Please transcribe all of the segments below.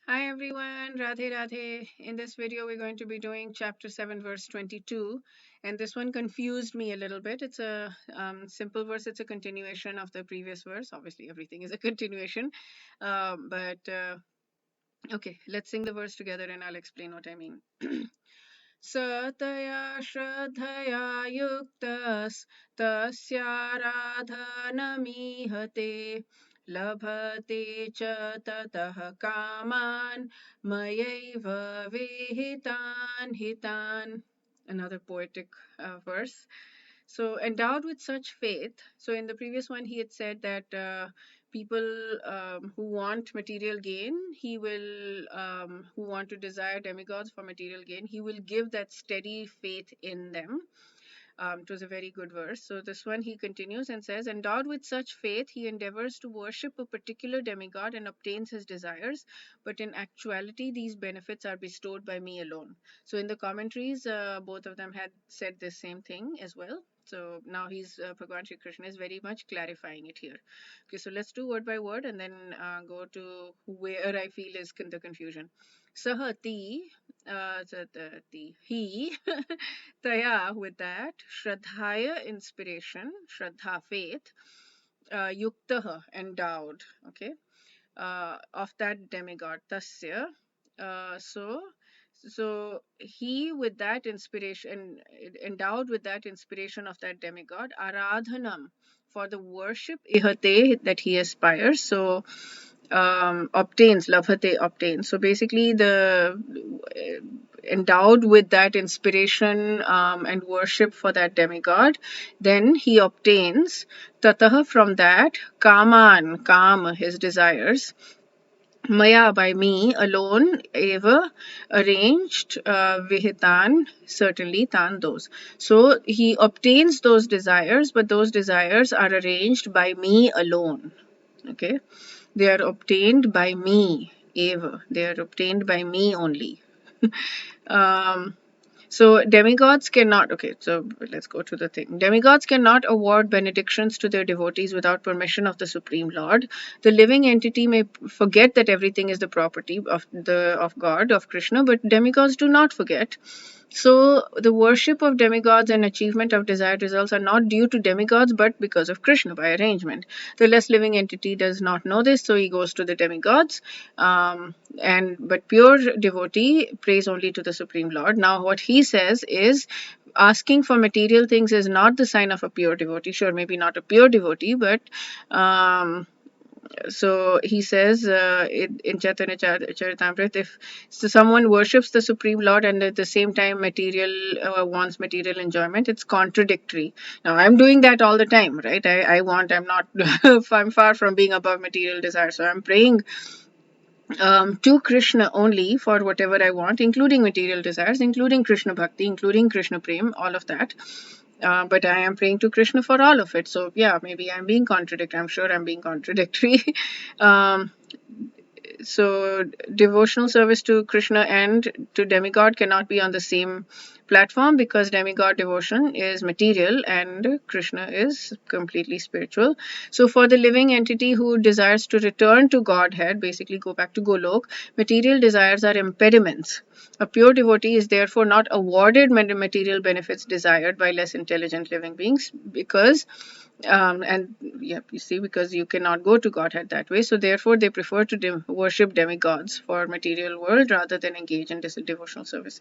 Hi everyone, Radhe Radhe. In this video, we're going to be doing chapter 7, verse 22. And this one confused me a little bit. It's a simple verse, it's a continuation of the previous verse. Obviously, everything is a continuation. But okay, let's sing the verse together and I'll explain what I mean. Sataya Shraddhaya Yuktas Tasyaradhanamihate Labhate cha tatah kaman mayaiva vihitan hitan. Another poetic verse. So, endowed with such faith, so in the previous one, he had said that people who want material gain, who want to desire demigods for material gain, he will give that steady faith in them. It was a very good verse. So, this one he continues and says, endowed with such faith, he endeavors to worship a particular demigod and obtains his desires, but in actuality, these benefits are bestowed by me alone. So, in the commentaries, both of them had said the same thing as well. So now Bhagavan Shri Krishna is very much clarifying it here. Okay, so let's do word by word and then go to where I feel is the confusion. Sahati, he, Taya, with that, Shraddhaya, inspiration, Shraddha, faith, Yuktaha, endowed, okay, of that demigod, Tasya. So he, with that inspiration, endowed with that inspiration of that demigod, Aradhanam, for the worship, Ihate, that he aspires. So obtains, labhate, obtains. So basically, the endowed with that inspiration and worship for that demigod, then he obtains tataha, from that, kaman, kama, his desires, maya, by me alone, eva, arranged, vihitan, certainly, tan, those. So he obtains those desires, but those desires are arranged by me alone. Okay, they are obtained by me, eva. They are obtained by me only. um, so demigods cannot, okay, so let's go to the thing. Demigods cannot award benedictions to their devotees without permission of the Supreme Lord. The living entity may forget that everything is the property of God, of Krishna, but demigods do not forget. So the worship of demigods and achievement of desired results are not due to demigods but because of Krishna by arrangement. The less living entity does not know this, so he goes to the demigods. But pure devotee prays only to the Supreme Lord. Now what he says is, asking for material things is not the sign of a pure devotee. Sure, maybe not a pure devotee, but so he says in Chaitanya Charitamrita, if so someone worships the Supreme Lord and at the same time wants material enjoyment, it's contradictory. Now I'm doing that all the time, right? I'm not, I'm far from being above material desire. So I'm praying to Krishna only for whatever I want, including material desires, including Krishna Bhakti, including Krishna Prem, all of that. But I am praying to Krishna for all of it. So yeah, maybe I'm being contradictory. I'm sure I'm being contradictory. um, so devotional service to Krishna and to demigod cannot be on the same platform because demigod devotion is material and Krishna is completely spiritual. So for the living entity who desires to return to Godhead, basically go back to Golok, material desires are impediments. A pure devotee is therefore not awarded material benefits desired by less intelligent living beings because and yeah, you see, because you cannot go to Godhead that way, so therefore they prefer to worship demigods for material world rather than engage in devotional service.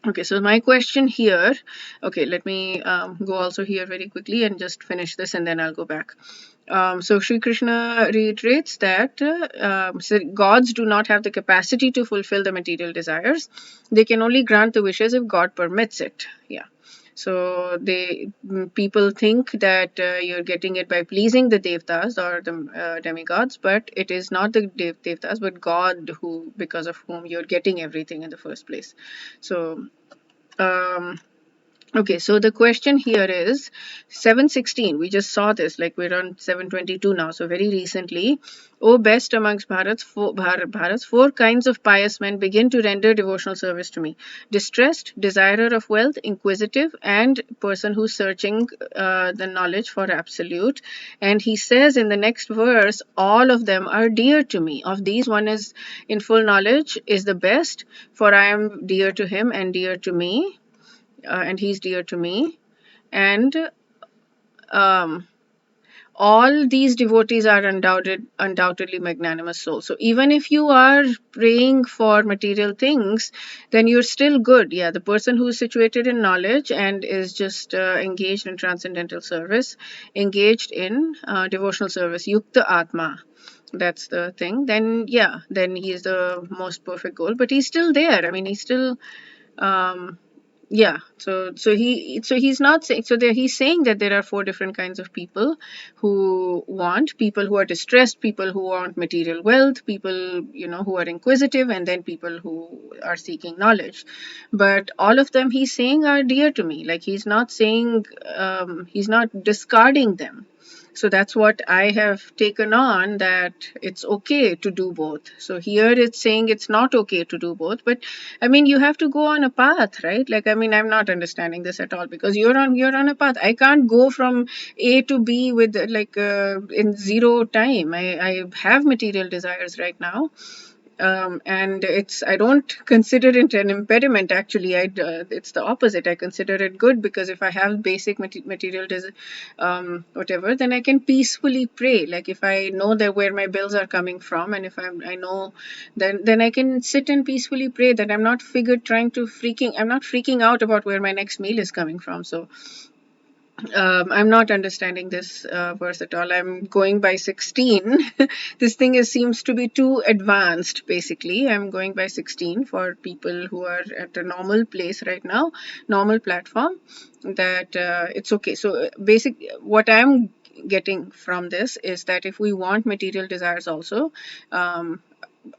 Okay, so my question here, okay, let me go also here very quickly and just finish this and then I'll go back. So Sri Krishna reiterates that so gods do not have the capacity to fulfill the material desires. They can only grant the wishes if God permits it. Yeah. So people think that you're getting it by pleasing the devtas or the demigods, but it is not the devtas, but God who, because of whom you're getting everything in the first place. So um, Okay, so the question here is 716. We just saw this, like we're on 722 now, so very recently. O best amongst Bharat's four kinds of pious men begin to render devotional service to me: distressed, desirer of wealth, inquisitive, and person who's searching the knowledge for absolute. And he says in the next verse, all of them are dear to me. Of these, one is in full knowledge, is the best, for I am dear to him and dear to me, and he's dear to me. And um, all these devotees are undoubtedly magnanimous souls. So even if you are praying for material things, then you're still good. Yeah, the person who's situated in knowledge and is just engaged in transcendental service, engaged in devotional service, yukta atma. That's the thing. Then yeah, then he's the most perfect goal. But he's still there. I mean, he's still um, yeah, so he's not saying, so there he's saying that there are four different kinds of people who want: people who are distressed, people who want material wealth, people, who are inquisitive, and then people who are seeking knowledge. But all of them, he's saying, are dear to me. Like, he's not saying, he's not discarding them. So that's what I have taken on, that it's okay to do both. So here it's saying it's not okay to do both. But I mean, you have to go on a path, right? Like, I mean, I'm not understanding this at all, because you're on a path. I can't go from A to B with like in zero time. I have material desires right now, and I don't consider it an impediment. Actually, it's the opposite. I consider it good, because if I have basic material whatever, then I can peacefully pray. Like, if I know that where my bills are coming from, and if I know, then I can sit and peacefully pray, that I'm not I'm not freaking out about where my next meal is coming from. So I'm not understanding this verse at all. I'm going by 16. This thing seems to be too advanced, basically. I'm going by 16 for people who are at a normal place right now, normal platform, that it's okay. So, what I'm getting from this is that if we want material desires also, um,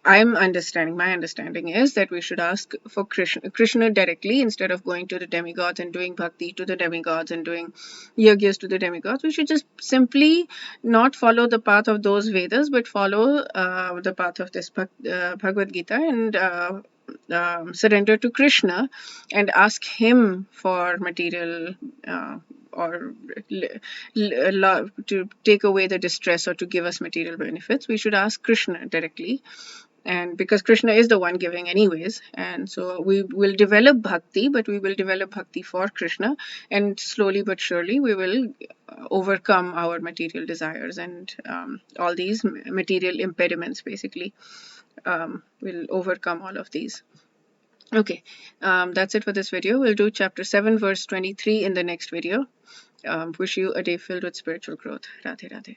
my understanding is that we should ask for Krishna directly, instead of going to the demigods and doing bhakti to the demigods and doing yajnas to the demigods. We should just simply not follow the path of those Vedas, but follow the path of this Bhagavad Gita, and surrender to Krishna and ask him for material or to take away the distress, or to give us material benefits. We should ask Krishna directly, and because Krishna is the one giving anyways, and so we will develop bhakti, but we will develop bhakti for Krishna, and slowly but surely we will overcome our material desires, and all these material impediments, basically. We'll overcome all of these. Okay, that's it for this video. We'll do chapter 7 verse 23 in the next video. Wish you a day filled with spiritual growth. Radhe Radhe.